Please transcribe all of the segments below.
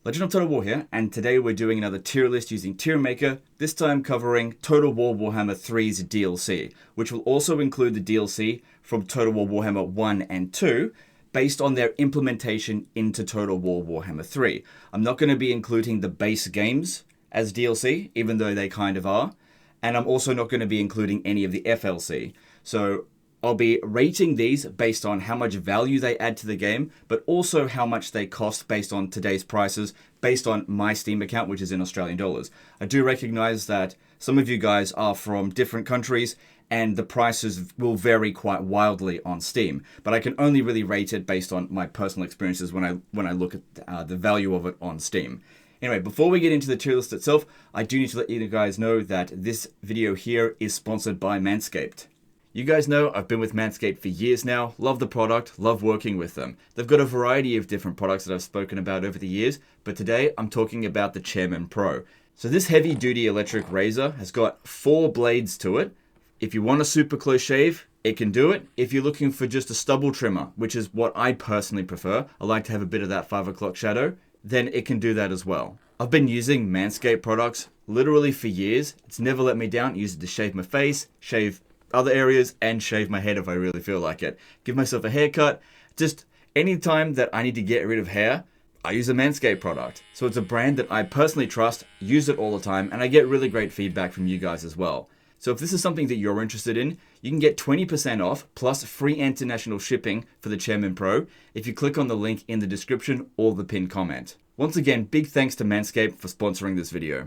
Legend of Total War here, and today we're doing another tier list using Tier Maker, this time covering Total War Warhammer 3's DLC, which will also include the DLC from Total War Warhammer 1 and 2, based on their implementation into Total War Warhammer 3. I'm not going to be including the base games as DLC, even though they kind of are, and I'm also not going to be including any of the FLC. So I'll be rating these based on how much value they add to the game, but also how much they cost based on today's prices, based on my Steam account, which is in Australian dollars. I do recognize that some of you guys are from different countries, and the prices will vary quite wildly on Steam. But I can only really rate it based on my personal experiences when I look at the value of it on Steam. Anyway, before we get into the tier list itself, I do need to let you guys know that this video here is sponsored by Manscaped. You guys know I've been with Manscaped for years now, love the product, love working with them. They've got a variety of different products that I've spoken about over the years, but today I'm talking about the Chairman Pro. So this heavy duty electric razor has got 4 blades to it. If you want a super close shave, it can do it. If you're looking for just a stubble trimmer, which is what I personally prefer, I like to have a bit of that 5 o'clock shadow, then it can do that as well. I've been using Manscaped products literally for years. It's never let me down. I use it to shave my face, shave other areas, and shave my head if I really feel like it. Give myself a haircut. Just any time that I need to get rid of hair, I use a Manscaped product. So it's a brand that I personally trust, use it all the time, and I get really great feedback from you guys as well. So if this is something that you're interested in, you can get 20% off plus free international shipping for the Chairman Pro if you click on the link in the description or the pinned comment. Once again, big thanks to Manscaped for sponsoring this video.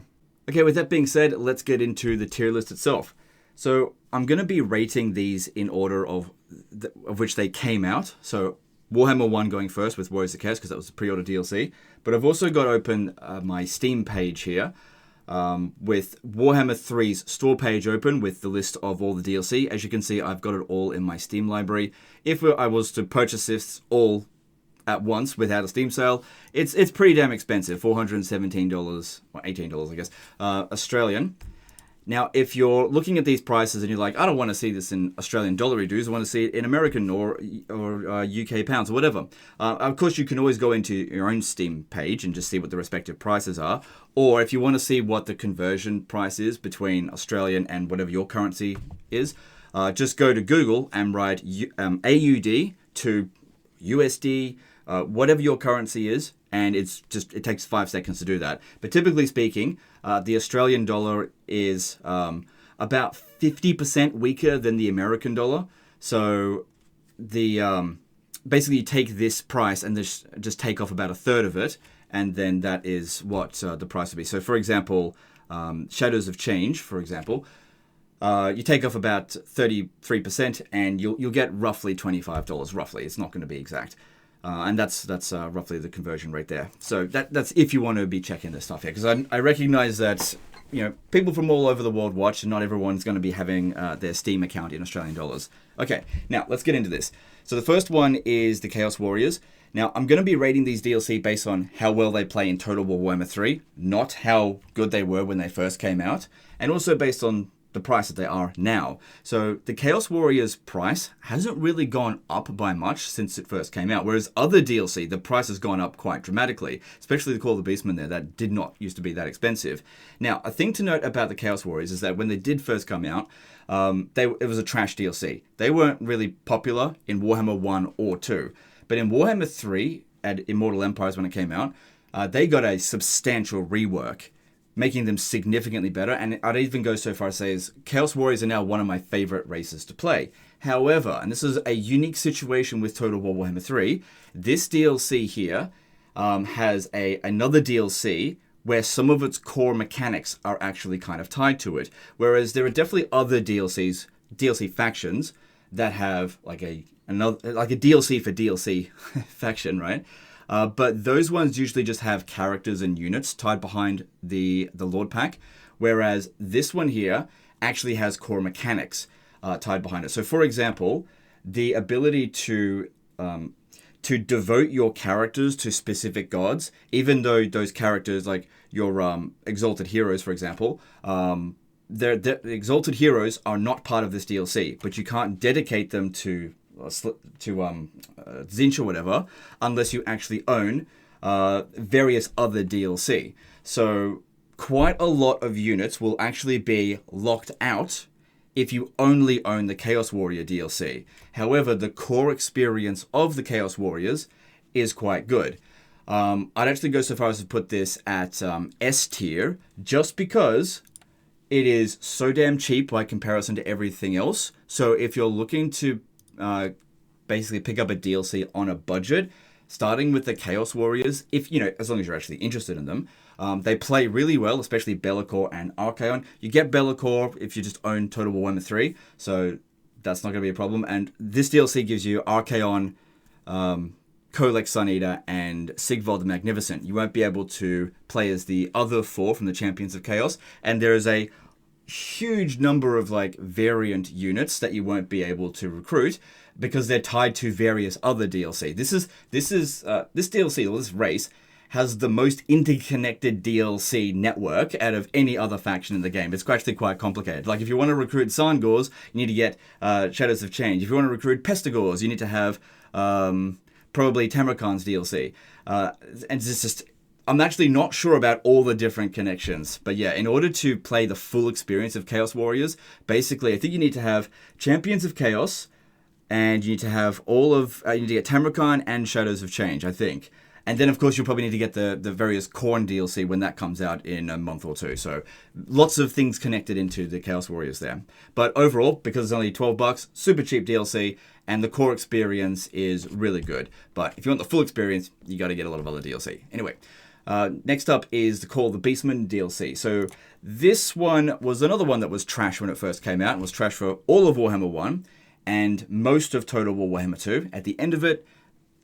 Okay, with that being said, let's get into the tier list itself. So I'm going to be rating these in order of which they came out. So Warhammer 1 going first with Warriors of Chaos because that was the pre-order DLC. But I've also got open my Steam page here with Warhammer 3's store page open with the list of all the DLC. As you can see, I've got it all in my Steam library. If I was to purchase this all at once without a Steam sale, it's pretty damn expensive, $417 or $18 I guess, Australian. Now, if you're looking at these prices and you're like, I don't want to see this in Australian dollar dues, I want to see it in American or UK pounds or whatever. Of course, you can always go into your own Steam page and just see what the respective prices are. Or if you want to see what the conversion price is between Australian and whatever your currency is, just go to Google and write AUD to USD, whatever your currency is, and it takes 5 seconds to do that. But typically speaking, the Australian dollar is about 50% weaker than the American dollar. So basically you take this price and just take off about a third of it, and then that is what the price would be. So for example, Shadows of Change, for example, you take off about 33% and you'll get roughly $25, roughly. It's not going to be exact. And that's roughly the conversion rate there. So that's if you want to be checking this stuff here, because I recognize that people from all over the world watch, and not everyone's going to be having their Steam account in Australian dollars. Okay, now let's get into this. So the first one is the Chaos Warriors. Now I'm going to be rating these DLC based on how well they play in Total War Warhammer 3, not how good they were when they first came out, and also based on the price that they are now. So the Chaos Warriors price hasn't really gone up by much since it first came out, whereas other DLC, the price has gone up quite dramatically, especially the Call of the Beastmen there, that did not used to be that expensive. Now, a thing to note about the Chaos Warriors is that when they did first come out, it was a trash DLC. They weren't really popular in Warhammer 1 or 2, but in Warhammer 3 at Immortal Empires when it came out, they got a substantial rework, making them significantly better, and I'd even go so far as to say is Chaos Warriors are now one of my favorite races to play. However, and this is a unique situation with Total War Warhammer 3, this DLC here has another DLC where some of its core mechanics are actually kind of tied to it, whereas there are definitely other DLC factions that have like a DLC for DLC faction, right? But those ones usually just have characters and units tied behind the Lord Pack, whereas this one here actually has core mechanics tied behind it. So for example, the ability to devote your characters to specific gods, even though those characters, like your Exalted Heroes, for example, the Exalted Heroes are not part of this DLC, but you can't dedicate them to Zinch or whatever, unless you actually own various other DLC. So quite a lot of units will actually be locked out if you only own the Chaos Warrior DLC. However, the core experience of the Chaos Warriors is quite good. I'd actually go so far as to put this at S tier, just because it is so damn cheap by comparison to everything else. So if you're looking to basically pick up a DLC on a budget, starting with the Chaos Warriors, if as long as you're actually interested in them, they play really well, especially Be'lakor and Archaon. You get Be'lakor if you just own Total War Warhammer 3, so that's not going to be a problem. And this DLC gives you Archaon, Kolek Suneater, and Sigvald the Magnificent. You won't be able to play as the other 4 from the Champions of Chaos, and there is a huge number of variant units that you won't be able to recruit because they're tied to various other DLC. This DLC, or this race, has the most interconnected DLC network out of any other faction in the game. It's actually quite complicated. If you want to recruit Sangors, you need to get Shadows of Change. If you want to recruit Pestigors, you need to have probably Tamarkan's DLC. And it's just, I'm actually not sure about all the different connections. But yeah, in order to play the full experience of Chaos Warriors, basically, I think you need to have Champions of Chaos, and you need to have you need to get Tamarkan and Shadows of Change, I think. And then, of course, you'll probably need to get the various Khorne DLC when that comes out in a month or two. So lots of things connected into the Chaos Warriors there. But overall, because it's only $12, super cheap DLC, and the core experience is really good. But if you want the full experience, you got to get a lot of other DLC. Anyway, next up is the Call of the Beastmen DLC. So this one was another one that was trash when it first came out, and was trash for all of Warhammer 1 and most of Total War Warhammer 2. At the end of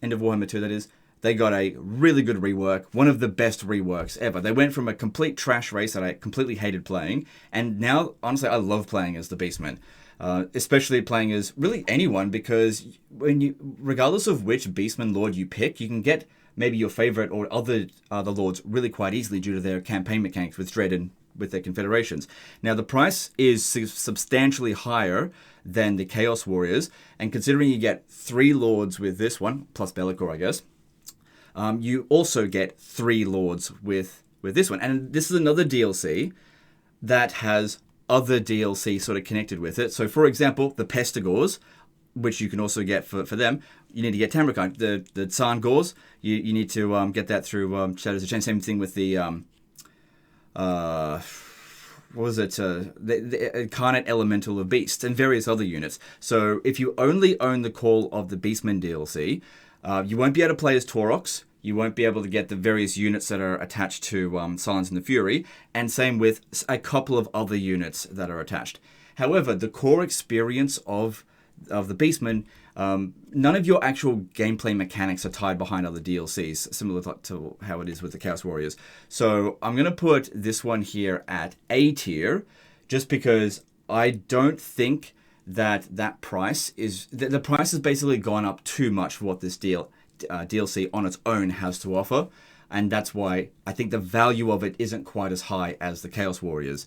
Warhammer 2 that is, they got a really good rework, one of the best reworks ever. They went from a complete trash race that I completely hated playing, and now, honestly, I love playing as the Beastmen. Especially playing as really anyone, because regardless of which Beastman Lord you pick, you can get maybe your favorite or other lords really quite easily due to their campaign mechanics with Dread and with their confederations. Now, the price is substantially higher than the Chaos Warriors, and considering you get 3 lords with this one, plus Be'lakor, I guess, you also get 3 lords with this one. And this is another DLC that has other DLC sort of connected with it. So, for example, the Pestigors, which you can also get for them, you need to get Tamarkan. The Sangors, you need to get that through Shadows of Change. Same thing with the what was it? The Incarnate Elemental of Beast and various other units. So if you only own the Call of the Beastmen DLC, you won't be able to play as Taurox. You won't be able to get the various units that are attached to Silence and the Fury, and same with a couple of other units that are attached. However, the core experience of the Beastmen, none of your actual gameplay mechanics are tied behind other DLCs, similar to how it is with the Chaos Warriors. So I'm going to put this one here at A tier, just because I don't think that price is... The price has basically gone up too much for what this DLC on its own has to offer, and that's why I think the value of it isn't quite as high as the Chaos Warriors.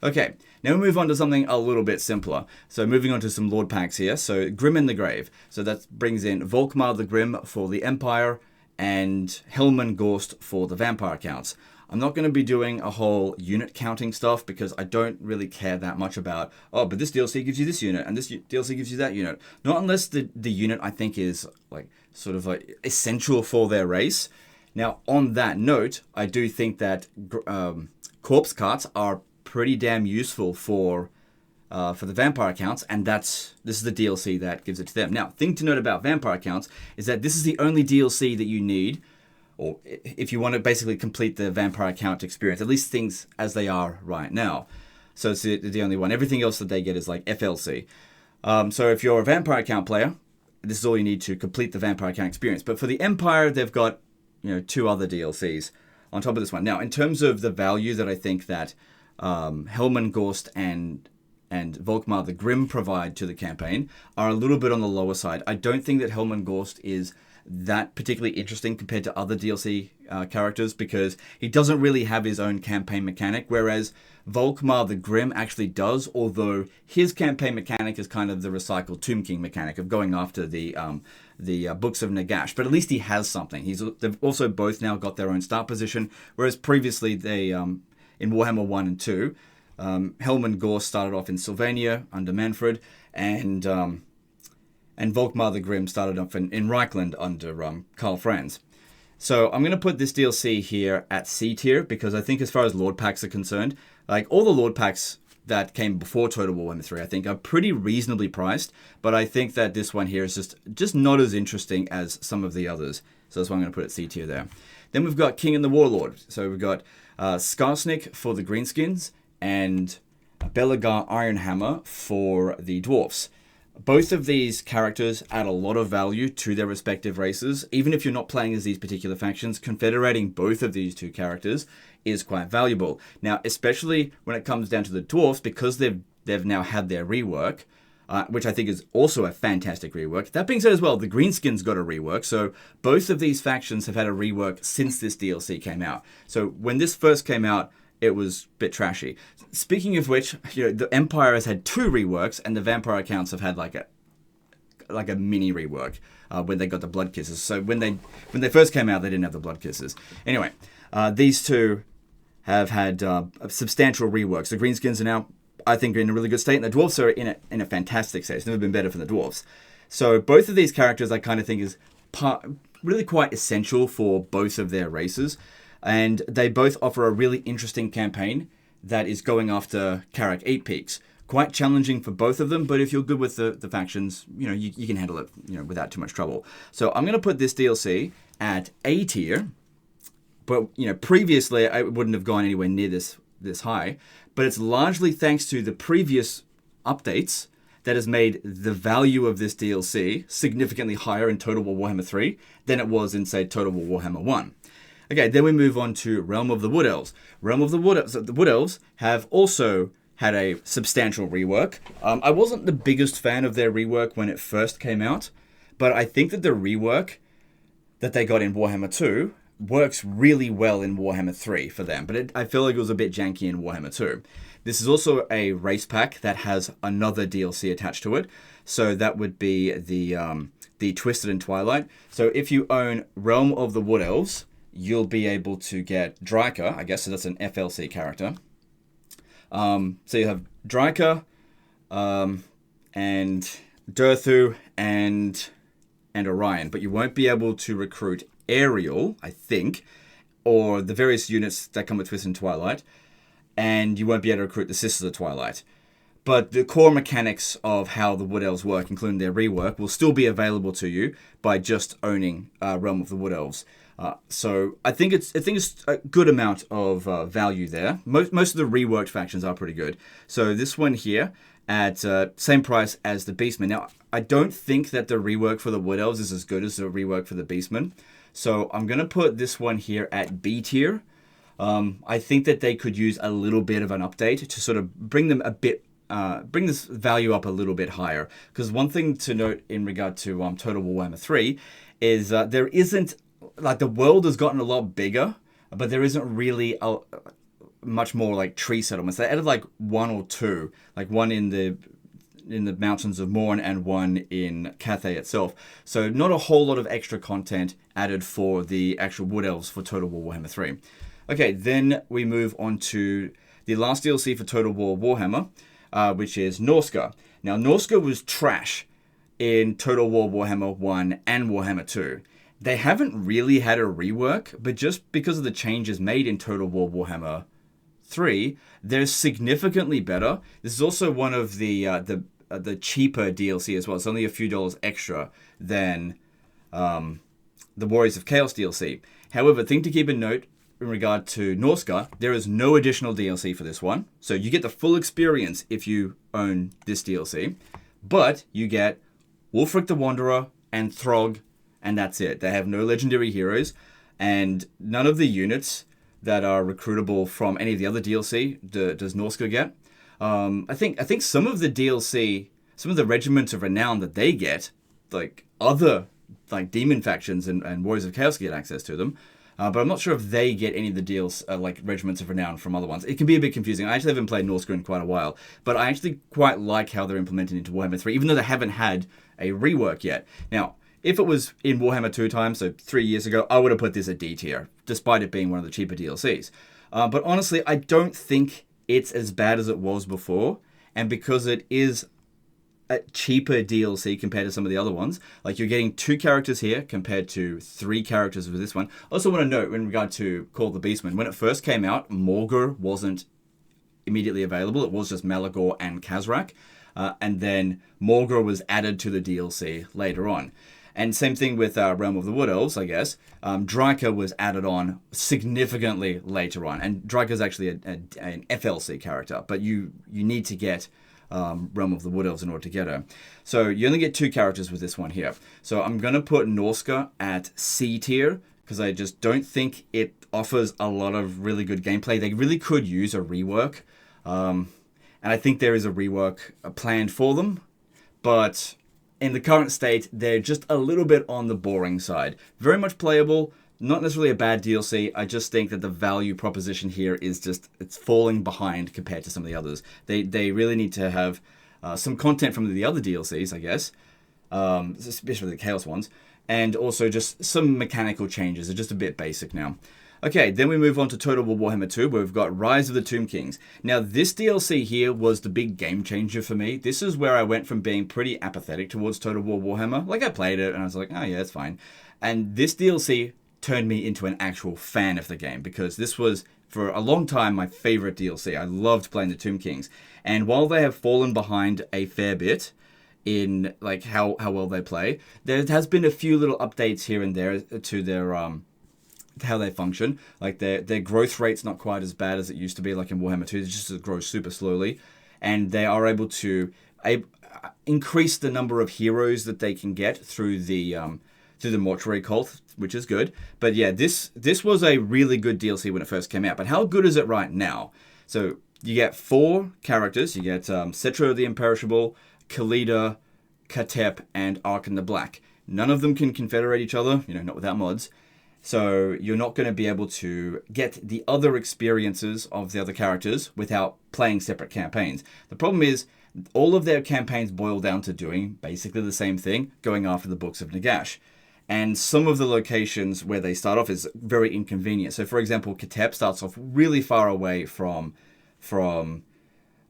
Okay, now we move on to something a little bit simpler. So moving on to some Lord packs here. So Grim in the Grave. So that brings in Volkmar the Grim for the Empire and Helman Gorst for the Vampire counts. I'm not going to be doing a whole unit counting stuff because I don't really care that much about, oh, but this DLC gives you this unit and this DLC gives you that unit. Not unless the unit I think is sort of essential for their race. Now, on that note, I do think that corpse carts are pretty damn useful for the vampire accounts, and this is the DLC that gives it to them. Now, thing to note about vampire accounts is that this is the only DLC that you need, or if you want to basically complete the vampire account experience, at least things as they are right now. So it's the only one. Everything else that they get is like FLC. So if you're a vampire account player, this is all you need to complete the vampire account experience. But for the Empire, they've got 2 other DLCs on top of this one. Now, in terms of the value that I think that Helman Gorst and Volkmar the Grim provide to the campaign are a little bit on the lower side. I don't think that Helman Gorst is that particularly interesting compared to other DLC characters, because he doesn't really have his own campaign mechanic, whereas Volkmar the Grim actually does, although his campaign mechanic is kind of the recycled Tomb King mechanic of going after the Books of Nagash, but at least he has something. They've also both now got their own start position, whereas previously they, in Warhammer 1 and 2, Helm Gore started off in Sylvania under Manfred, and Volkmar the Grim started off in Reichland under Karl Franz. So I'm going to put this DLC here at C tier, because I think as far as Lord Packs are concerned, like all the Lord Packs that came before Total Warhammer 3, I think are pretty reasonably priced, but I think that this one here is just not as interesting as some of the others. So that's why I'm going to put it C tier there. Then we've got King and the Warlord. So we've got Skarsnik for the Greenskins and Belagar Ironhammer for the Dwarfs. Both of these characters add a lot of value to their respective races. Even if you're not playing as these particular factions, confederating both of these two characters is quite valuable. Now, especially when it comes down to the Dwarfs, because they've now had their rework, which I think is also a fantastic rework. That being said as well, the Greenskins got a rework, so both of these factions have had a rework since this DLC came out. So when this first came out, it was a bit trashy. Speaking of which, the Empire has had 2 reworks, and the Vampire accounts have had like a mini rework when they got the Blood Kisses. So when they first came out, they didn't have the Blood Kisses. Anyway, these two have had substantial reworks. The Greenskins are now, I think, in a really good state, and the Dwarfs are in a fantastic state. It's never been better for the Dwarfs. So both of these characters, I kind of think, is really quite essential for both of their races. And they both offer a really interesting campaign that is going after Karak 8 Peaks. Quite challenging for both of them, but if you're good with the factions, you can handle it, without too much trouble. So I'm going to put this DLC at A tier, but, previously I wouldn't have gone anywhere near this high, but it's largely thanks to the previous updates that has made the value of this DLC significantly higher in Total War Warhammer 3 than it was in, say, Total War Warhammer 1. Okay, then we move on to Realm of the Wood Elves. Realm of the Wood Elves have also had a substantial rework. I wasn't the biggest fan of their rework when it first came out, but I think that the rework that they got in Warhammer 2 works really well in Warhammer 3 for them, but I feel like it was a bit janky in Warhammer 2. This is also a race pack that has another DLC attached to it, so that would be the Twisted and Twilight. So if you own Realm of the Wood Elves, you'll be able to get Dryka, I guess, so that's an FLC character. So you have Dryka, and Durthu, and Orion, but you won't be able to recruit Ariel, I think, or the various units that come with Twist and Twilight, and you won't be able to recruit the Sisters of Twilight. But the core mechanics of how the Wood Elves work, including their rework, will still be available to you by just owning Realm of the Wood Elves. So I think it's a good amount of value there. Most of the reworked factions are pretty good. So this one here at same price as the Beastmen. Now, I don't think that the rework for the Wood Elves is as good as the rework for the Beastmen. So I'm going to put this one here at B tier. I think that they could use a little bit of an update to sort of bring them bring this value up a little bit higher. Because one thing to note in regard to Total War Warhammer 3 is there isn't, like, the world has gotten a lot bigger, but there isn't really much more like tree settlements. They added like 1 or 2, like one in the mountains of Morn and one in Cathay itself. So not a whole lot of extra content added for the actual Wood Elves for Total War Warhammer 3. Okay, then we move on to the last DLC for Total War Warhammer, which is Norsca. Now, Norsca was trash in Total War Warhammer 1 and Warhammer 2. They haven't really had a rework, but just because of the changes made in Total War Warhammer 3, they're significantly better. This is also one of the cheaper DLC as well. It's only a few dollars extra than the Warriors of Chaos DLC. However, thing to keep in note in regard to Norsca, there is no additional DLC for this one. So you get the full experience if you own this DLC. But you get Wulfric the Wanderer and Throg, and that's it. They have no legendary heroes, and none of the units that are recruitable from any of the other DLC does Norsca get. I think some of the DLC, some of the regiments of renown that they get, like other like demon factions and Warriors of Chaos get access to them. But I'm not sure if they get any of the deals, like Regiments of Renown from other ones. It can be a bit confusing. I actually haven't played Norsca in quite a while, but I actually quite like how they're implemented into Warhammer 3, even though they haven't had a rework yet. Now, if it was in Warhammer 2 time, so 3 years ago, I would have put this at D tier, despite it being one of the cheaper DLCs. But honestly, I don't think it's as bad as it was before, and because it is a cheaper DLC compared to some of the other ones. Like, you're getting 2 characters here compared to 3 characters with this one. Also want to note, in regard to Call the Beastmen, when it first came out, Morgr wasn't immediately available. It was just Malagor and Khazrak. And then Morgr was added to the DLC later on. And same thing with Realm of the Wood Elves, I guess. Dryka was added on significantly later on. And Dryka is actually an FLC character, but you need to get Realm of the Wood Elves in order to get her. So you only get 2 characters with this one here. So I'm going to put Norsca at C tier, because I just don't think it offers a lot of really good gameplay. They really could use a rework. And I think there is a rework planned for them. But in the current state, they're just a little bit on the boring side. Very much playable. Not necessarily a bad DLC. I just think that the value proposition here is just, it's falling behind compared to some of the others. They really need to have some content from the other DLCs, I guess, especially the Chaos ones, and also just some mechanical changes. They're just a bit basic now. Okay, then we move on to Total War Warhammer 2, where we've got Rise of the Tomb Kings. Now, this DLC here was the big game changer for me. This is where I went from being pretty apathetic towards Total War Warhammer. Like, I played it, and I was like, oh yeah, it's fine. And this DLC turned me into an actual fan of the game, because this was, for a long time, my favorite DLC. I loved playing the Tomb Kings. And while they have fallen behind a fair bit in like how well they play, there has been a few little updates here and there to their how they function. Like their growth rate's not quite as bad as it used to be, like in Warhammer 2. It just grows super slowly. And they are able to increase the number of heroes that they can get through the mortuary cult, which is good. But yeah, this was a really good DLC when it first came out. But how good is it right now? So you get 4 characters. You get Cetra the Imperishable, Khalida, Katep, and Arkan the Black. None of them can confederate each other, not without mods. So you're not going to be able to get the other experiences of the other characters without playing separate campaigns. The problem is, all of their campaigns boil down to doing basically the same thing, going after the Books of Nagash. And some of the locations where they start off is very inconvenient. So, for example, Katep starts off really far away from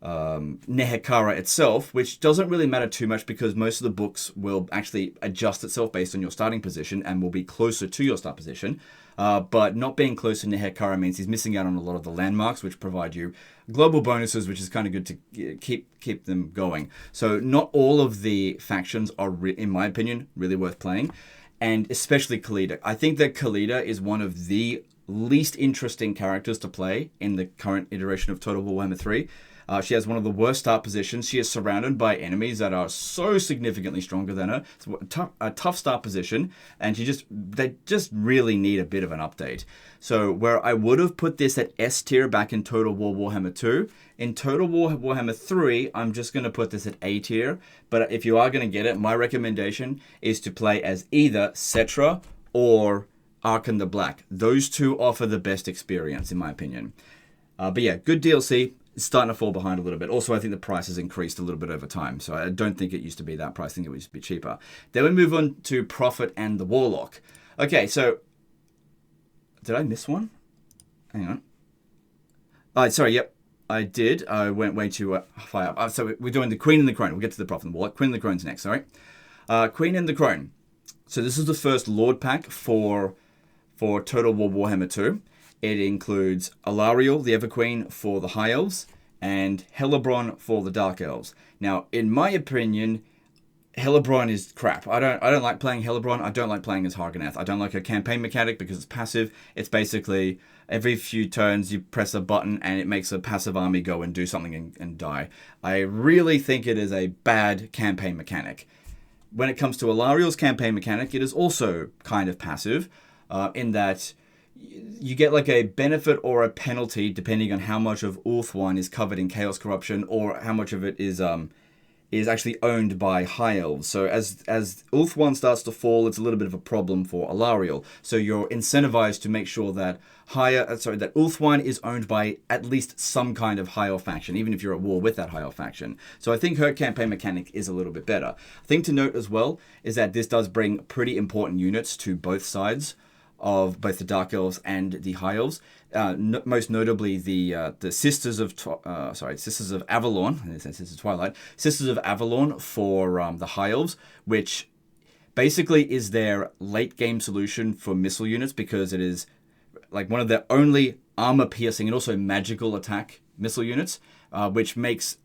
Nehekara itself, which doesn't really matter too much because most of the books will actually adjust itself based on your starting position and will be closer to your start position. But not being close to Nehekara means he's missing out on a lot of the landmarks, which provide you global bonuses, which is kind of good to keep them going. So not all of the factions are, in my opinion, really worth playing. And especially Khalida. I think that Khalida is one of the least interesting characters to play in the current iteration of Total War Warhammer 3. She has one of the worst start positions. She is surrounded by enemies that are so significantly stronger than her. It's a tough start position, and they just really need a bit of an update. So where I would have put this at S tier back in Total War Warhammer 2, in Total War Warhammer 3, I'm just going to put this at A tier. But if you are going to get it, my recommendation is to play as either Cetra or Arkan the Black. Those 2 offer the best experience, in my opinion. But yeah, good DLC. It's starting to fall behind a little bit. Also, I think the price has increased a little bit over time. So I don't think it used to be that price. I think it used to be cheaper. Then we move on to Prophet and the Warlock. Okay, so did I miss one? Hang on. Sorry, yep, I did. I went way too high up. So we're doing the Queen and the Crone. We'll get to the Prophet and the Warlock. Queen and the Crone's next, sorry. Queen and the Crone. So this is the first Lord pack for Total War Warhammer 2. It includes Alariel, the Everqueen, for the High Elves, and Hellebrand for the Dark Elves. Now, in my opinion, Hellebrand is crap. I don't like playing Hellebrand. I don't like playing as Harganath. I don't like her campaign mechanic because it's passive. It's basically every few turns you press a button and it makes a passive army go and do something and die. I really think it is a bad campaign mechanic. When it comes to Alariel's campaign mechanic, it is also kind of passive in that you get like a benefit or a penalty depending on how much of Ulthuan is covered in Chaos Corruption or how much of it is is actually owned by High Elves. So as Ulth 1 starts to fall, it's a little bit of a problem for Alarielle. So you're incentivized to make sure that that Ulth 1 is owned by at least some kind of High Elf faction, even if you're at war with that High Elf faction. So I think her campaign mechanic is a little bit better. Thing to note as well is that this does bring pretty important units to both sides of both the Dark Elves and the High Elves. Most notably, the Sisters of Avalon. In this sense, this is Twilight. Sisters of Avalon for the High Elves, which basically is their late game solution for missile units, because it is like one of their only armor piercing and also magical attack missile units, which makes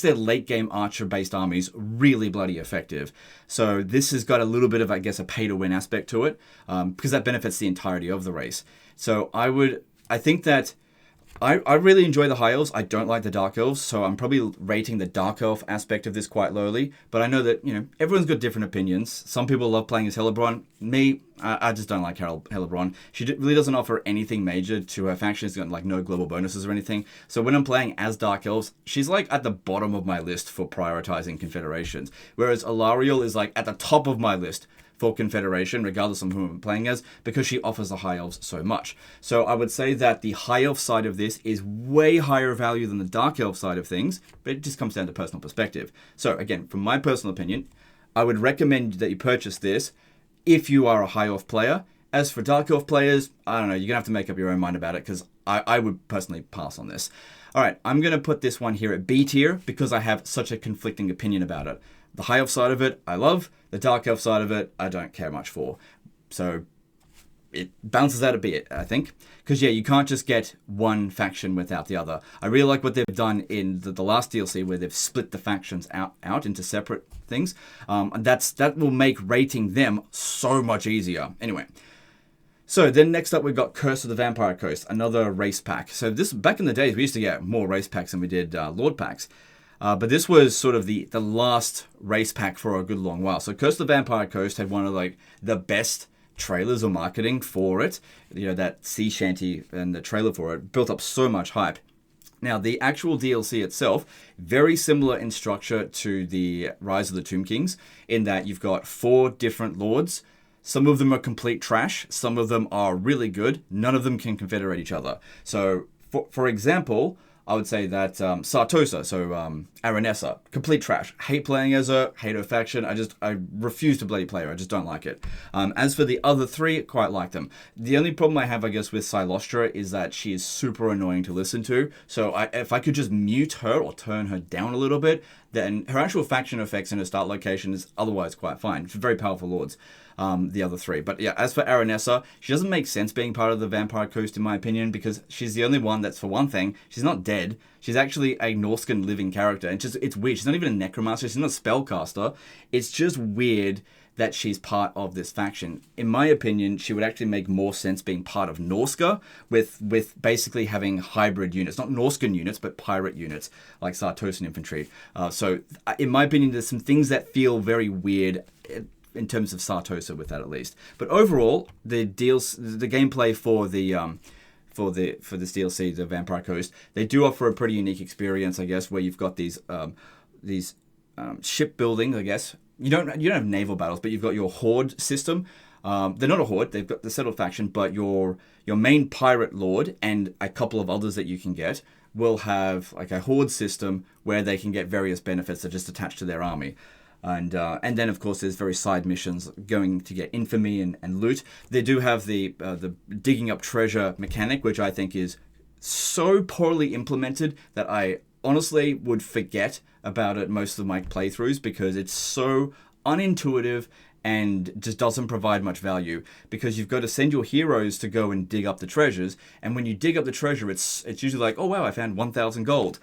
their late game archer based armies really bloody effective. So this has got a little bit of, I guess, a pay to win aspect to it, because that benefits the entirety of the race. So I think that I really enjoy the High Elves. I don't like the Dark Elves, so I'm probably rating the Dark Elf aspect of this quite lowly. But I know that, everyone's got different opinions. Some people love playing as Hellebron. Me, I just don't like Hellebron. She really doesn't offer anything major to her faction. She's got like no global bonuses or anything. So when I'm playing as Dark Elves, she's like at the bottom of my list for prioritizing confederations. Whereas Alarielle is like at the top of my list for Confederation, regardless of who I'm playing as, because she offers the High Elves so much. So I would say that the High Elf side of this is way higher value than the Dark Elf side of things, but it just comes down to personal perspective. So again, from my personal opinion, I would recommend that you purchase this if you are a High Elf player. As for Dark Elf players, I don't know, you're going to have to make up your own mind about it, because I would personally pass on this. Alright, I'm going to put this one here at B tier, because I have such a conflicting opinion about it. The High Elf side of it, I love. The Dark Elf side of it, I don't care much for. So it bounces out a bit, I think. Because, yeah, you can't just get one faction without the other. I really like what they've done in the last DLC, where they've split the factions out into separate things. And that will make rating them so much easier. Anyway. So then next up we've got Curse of the Vampire Coast, another race pack. So this, back in the days, we used to get more race packs than we did Lord packs. But this was sort of the last race pack for a good long while. So Curse of the Vampire Coast had one of like the best trailers or marketing for it. That sea shanty and the trailer for it built up so much hype. Now, the actual DLC itself, very similar in structure to the Rise of the Tomb Kings, in that you've got 4 different lords. Some of them are complete trash. Some of them are really good. None of them can confederate each other. So, for example, I would say that Sartosa, so Aranessa, complete trash. Hate playing as her, hate her faction. I refuse to bloody play her. I just don't like it. As for the other 3, quite like them. The only problem I have, I guess, with Silostra is that she is super annoying to listen to. So if I could just mute her or turn her down a little bit, then her actual faction effects and her start location is otherwise quite fine. She's very powerful lords. The other 3. But yeah, as for Aranessa, she doesn't make sense being part of the Vampire Coast in my opinion, because she's the only one that's, for one thing, she's not dead. She's actually a Norscan living character. And it's weird. She's not even a necromancer. She's not a spellcaster. It's just weird that she's part of this faction. In my opinion, she would actually make more sense being part of Norsca, with basically having hybrid units. Not Norscan units, but pirate units, like Sartosan infantry. So in my opinion, there's some things that feel very weird in terms of Sartosa with that, at least. But overall, the gameplay for this DLC, the Vampire Coast, they do offer a pretty unique experience, I guess, where you've got these shipbuilding, I guess. You don't have naval battles, but you've got your horde system. They're not a horde; they've got the settled faction, but your main pirate lord and a couple of others that you can get will have like a horde system where they can get various benefits that are just attached to their army. And then, of course, there's various side missions going to get infamy and loot. They do have the digging up treasure mechanic, which I think is so poorly implemented that I honestly would forget about it most of my playthroughs, because it's so unintuitive and just doesn't provide much value, because you've got to send your heroes to go and dig up the treasures. And when you dig up the treasure, it's usually like, oh, wow, I found 1,000 gold.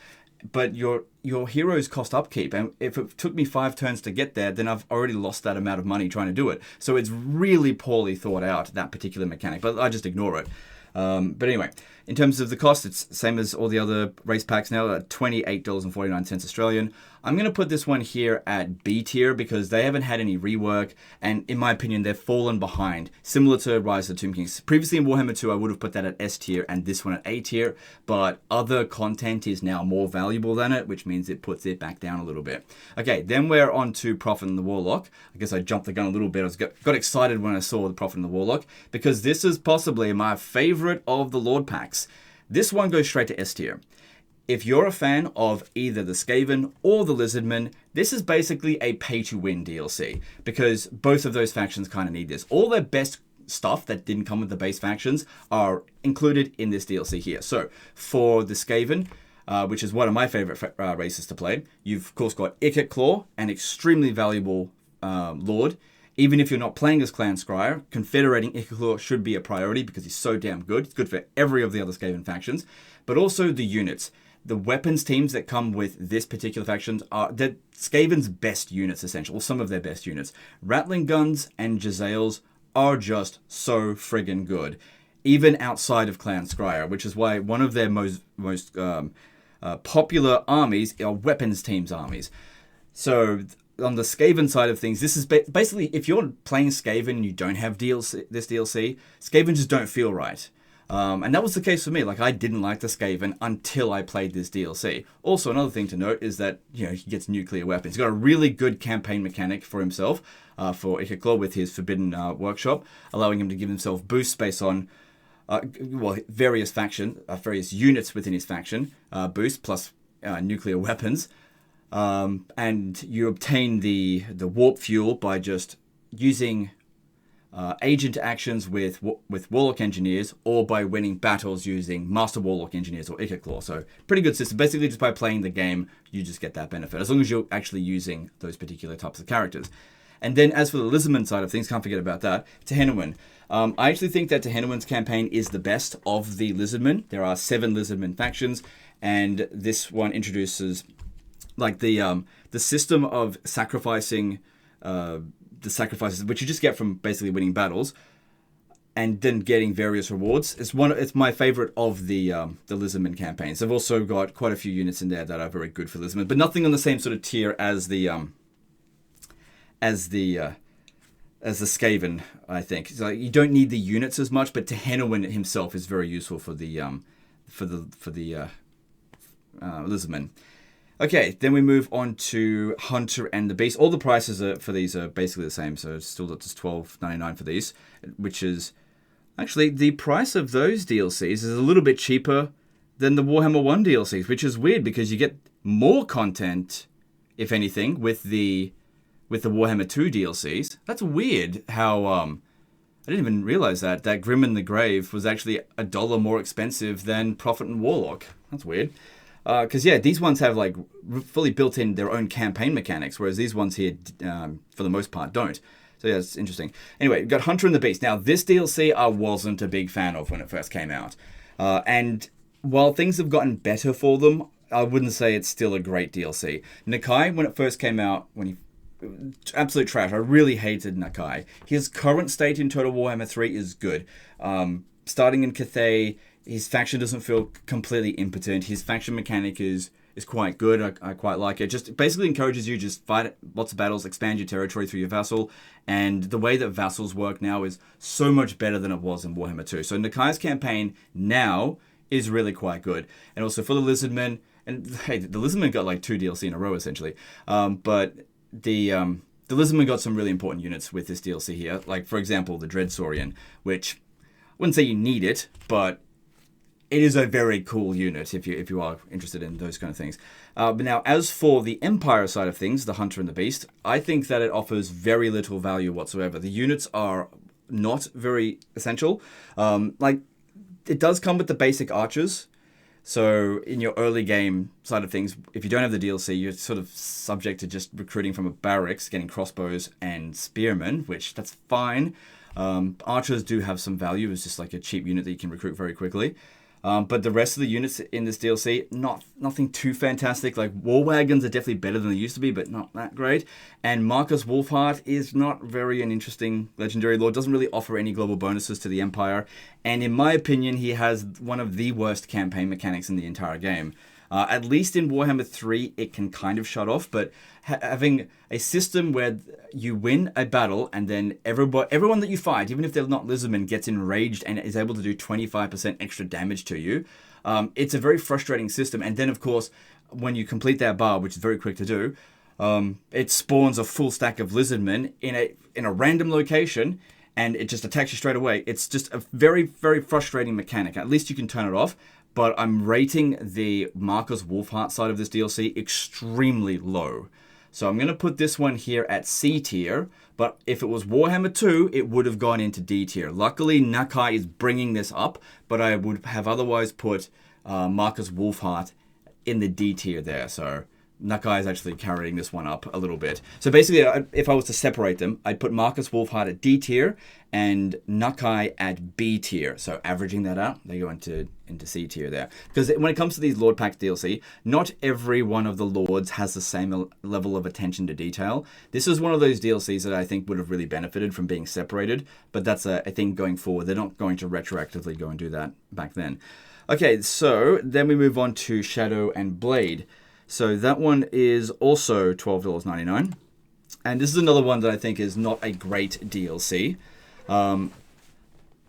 But your heroes cost upkeep, and if it took me 5 turns to get there, then I've already lost that amount of money trying to do it. So it's really poorly thought out, that particular mechanic, but I just ignore it. But anyway, in terms of the cost, it's same as all the other race packs now at $28.49 Australian. I'm going to put this one here at B tier because they haven't had any rework, and in my opinion, they've fallen behind, similar to Rise of the Tomb Kings. Previously in Warhammer 2, I would have put that at S tier and this one at A tier, but other content is now more valuable than it, which means it puts it back down a little bit. Okay, then we're on to Prophet and the Warlock. I guess I jumped the gun a little bit. I got excited when I saw the Prophet and the Warlock because this is possibly my favorite of the Lord packs. This one goes straight to S tier. If you're a fan of either the Skaven or the Lizardmen, this is basically a pay-to-win DLC because both of those factions kind of need this. All their best stuff that didn't come with the base factions are included in this DLC here. So for the Skaven, which is one of my favorite races to play, you've of course got Ikit Claw, an extremely valuable Lord. Even if you're not playing as Clan Scryer, confederating Ikit Claw should be a priority because he's so damn good. It's good for every of the other Skaven factions, but also the units. The weapons teams that come with this particular faction are the Skaven's best units, essentially, or some of their best units. Rattling guns and Jezzails are just so friggin' good, even outside of Clan Scryer, which is why one of their most popular armies are weapons teams armies. So on the Skaven side of things, this is basically, if you're playing Skaven and you don't have this DLC, Skaven just don't feel right. And that was the case for me. Like, I didn't like the Skaven until I played this DLC. Also, another thing to note is that, you know, he gets nuclear weapons. He's got a really good campaign mechanic for himself, for Ikit Claw with his Forbidden Workshop, allowing him to give himself boost based on, various units within his faction, boost plus nuclear weapons. And you obtain the warp fuel by just using agent actions with Warlock Engineers, or by winning battles using Master Warlock Engineers or Ikit Claw. So pretty good system. Basically, just by playing the game, you just get that benefit, as long as you're actually using those particular types of characters. And then as for the Lizardman side of things, can't forget about that, Tehenowyn. I actually think that Tehenowyn's campaign is the best of the Lizardmen. There are 7 Lizardmen factions, and this one introduces like the system of sacrificing the sacrifices, which you just get from basically winning battles, and then getting various rewards. It's my favorite of the Lizardmen campaigns. They've also got quite a few units in there that are very good for Lizardmen, but nothing on the same sort of tier as the Skaven, I think. So you don't need the units as much, but Tehenowyn himself is very useful for the Lizardmen. Okay, then we move on to Hunter and the Beast. All the prices for these are basically the same, so it's still just $12.99 for these, which is actually the price of those DLCs is a little bit cheaper than the Warhammer 1 DLCs, which is weird because you get more content, if anything, with the Warhammer 2 DLCs. That's weird how I didn't even realize that Grim in the Grave was actually $1 more expensive than Prophet and Warlock. That's weird. Because, these ones have, like, fully built in their own campaign mechanics, whereas these ones here, for the most part, don't. So, yeah, it's interesting. Anyway, we've got Hunter and the Beast. Now, this DLC I wasn't a big fan of when it first came out. And while things have gotten better for them, I wouldn't say it's still a great DLC. Decay, when it first came out, absolute trash. I really hated Decay. His current state in Total Warhammer 3 is good. Starting in Cathay, his faction doesn't feel completely impotent. His faction mechanic is quite good. I quite like it. Just basically encourages you to just fight lots of battles, expand your territory through your vassal. And the way that vassals work now is so much better than it was in Warhammer 2. So Decay's campaign now is really quite good. And also for the Lizardmen, and hey, the Lizardmen got like 2 DLC in a row essentially. But the Lizardmen got some really important units with this DLC here. Like, for example, the Dreadsaurian, which I wouldn't say you need it, but it is a very cool unit if you are interested in those kind of things. But now, as for the Empire side of things, the Hunter and the Beast, I think that it offers very little value whatsoever. The units are not very essential. It does come with the basic archers. So in your early game side of things, if you don't have the DLC, you're sort of subject to just recruiting from a barracks, getting crossbows and spearmen, which that's fine. Archers do have some value. It's just like a cheap unit that you can recruit very quickly. But the rest of the units in this DLC, nothing too fantastic. Like, War Wagons are definitely better than they used to be, but not that great. And Marcus Wolfheart is not very an interesting Legendary Lord. Doesn't really offer any global bonuses to the Empire. And in my opinion, he has one of the worst campaign mechanics in the entire game. At least in Warhammer 3, it can kind of shut off, but having a system where you win a battle and then everyone that you fight, even if they're not lizardmen, gets enraged and is able to do 25% extra damage to you, it's a very frustrating system. And then, of course, when you complete that bar, which is very quick to do, it spawns a full stack of lizardmen in a random location, and it just attacks you straight away. It's just a very, very frustrating mechanic. At least you can turn it off. But I'm rating the Marcus Wolfheart side of this DLC extremely low. So I'm going to put this one here at C tier. But if it was Warhammer 2, it would have gone into D tier. Luckily, Nakai is bringing this up. But I would have otherwise put Marcus Wolfheart in the D tier there. So Nakai is actually carrying this one up a little bit. So basically, if I was to separate them, I'd put Marcus Wolfheart at D tier and Nakai at B tier. So averaging that out, they go into C tier there. Because when it comes to these Lord Packs DLC, not every one of the Lords has the same level of attention to detail. This is one of those DLCs that I think would have really benefited from being separated. But that's a thing going forward. They're not going to retroactively go and do that back then. Okay, so then we move on to Shadow and Blade. So that one is also $12.99. And this is another one that I think is not a great DLC.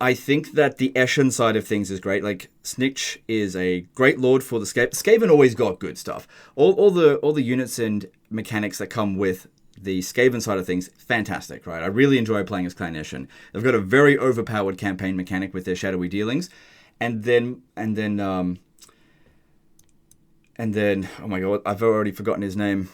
I think that the Eshin side of things is great. Like, Snitch is a great lord for the Skaven always got good stuff. All the units and mechanics that come with the Skaven side of things, fantastic, right? I really enjoy playing as Clan Eshin. They've got a very overpowered campaign mechanic with their shadowy dealings. And then, oh my god, I've already forgotten his name.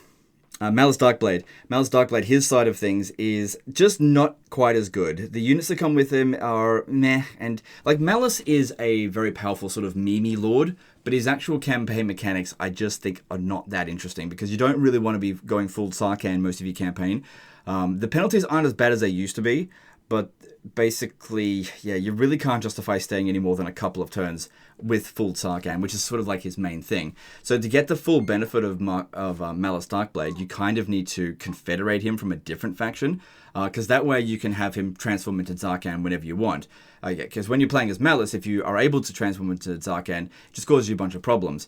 Malice Darkblade. Malice Darkblade, his side of things is just not quite as good. The units that come with him are meh, and like Malice is a very powerful sort of meme lord, but his actual campaign mechanics I just think are not that interesting because you don't really want to be going full Sarkhan most of your campaign. The penalties aren't as bad as they used to be, but basically, yeah, you really can't justify staying any more than a couple of turns with full Sarkhan, which is sort of like his main thing. So to get the full benefit of Malice Darkblade, you kind of need to confederate him from a different faction, because that way you can have him transform into Zarkhan whenever you want. Because when you're playing as Malice, if you are able to transform into Zarkhan, it just causes you a bunch of problems.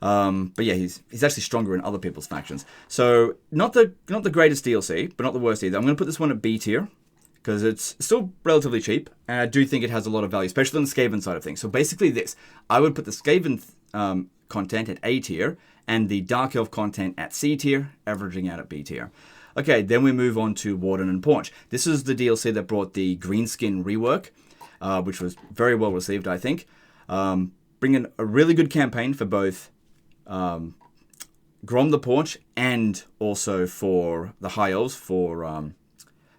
But yeah, he's actually stronger in other people's factions. So not the greatest DLC, but not the worst either. I'm going to put this one at B tier, because it's still relatively cheap, and I do think it has a lot of value, especially on the Skaven side of things. So basically this, I would put the Skaven content at A tier, and the Dark Elf content at C tier, averaging out at B tier. Okay, then we move on to Warden and Paunch. This is the DLC that brought the Greenskin rework, which was very well received, I think. Bringing a really good campaign for both Grom the Paunch and also for the High Elves, for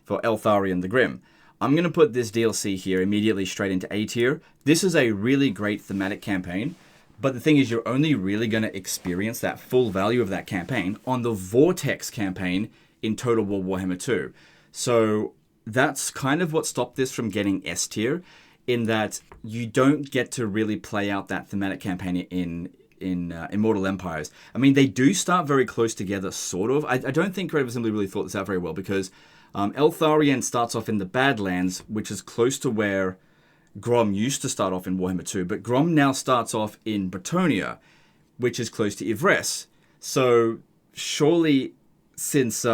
Eltharion the Grim. I'm going to put this DLC here immediately straight into A tier. This is a really great thematic campaign, but the thing is you're only really going to experience that full value of that campaign on the Vortex campaign in Total War Warhammer 2. So that's kind of what stopped this from getting S tier, in that you don't get to really play out that thematic campaign in Immortal Empires. I mean, they do start very close together, sort of. I don't think Creative Assembly really thought this out very well, because Eltharion starts off in the Badlands, which is close to where Grom used to start off in Warhammer 2, but Grom now starts off in Bretonnia, which is close to Yvresse. So surely, since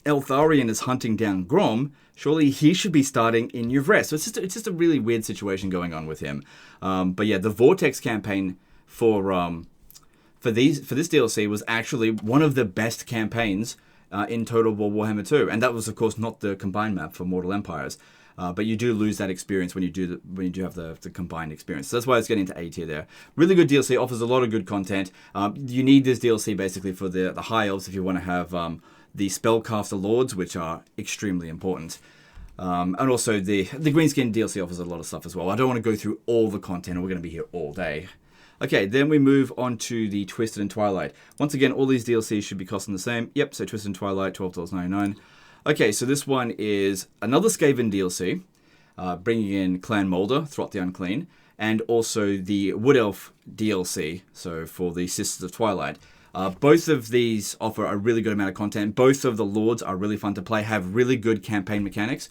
Eltharion is hunting down Grom, surely he should be starting in Yvresse. So it's just a really weird situation going on with him. But yeah, the Vortex campaign for this DLC was actually one of the best campaigns in Total War Warhammer 2, and that was of course not the combined map for Mortal Empires, but you do lose that experience when you do have the combined experience. So that's why it's getting into A tier there. Really good DLC, offers a lot of good content. You need this DLC basically for the High Elves if you want to have the Spellcaster Lords, which are extremely important. And also the Greenskin DLC offers a lot of stuff as well. I don't want to go through all the content, or we're going to be here all day. Okay, then we move on to the Twisted and Twilight. Once again, all these DLCs should be costing the same. Yep, so Twisted and Twilight, $12.99. Okay, so this one is another Skaven DLC, bringing in Clan Moulder, Throt the Unclean. and also the Wood Elf DLC, so for the Sisters of Twilight. Both of these offer a really good amount of content. Both of the Lords are really fun to play, have really good campaign mechanics.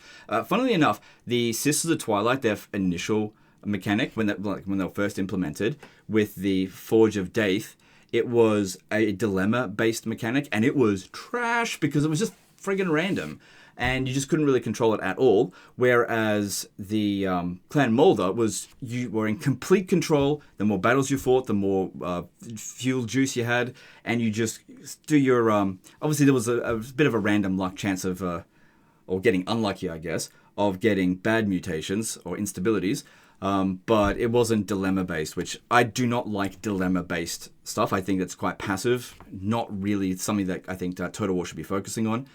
Funnily enough, the Sisters of Twilight, their initial mechanic, when they were first implemented, with the Forge of Daith, it was a dilemma-based mechanic, and it was trash because it was just friggin' random. And you just couldn't really control it at all. Whereas the Clan Molder was, you were in complete control. The more battles you fought, the more fuel juice you had, and you just do your. Obviously, there was a bit of a random luck chance of, or getting unlucky, I guess, of getting bad mutations or instabilities. But it wasn't dilemma based, which I do not like dilemma based stuff. I think that's quite passive. Not really something that I think Total War should be focusing on.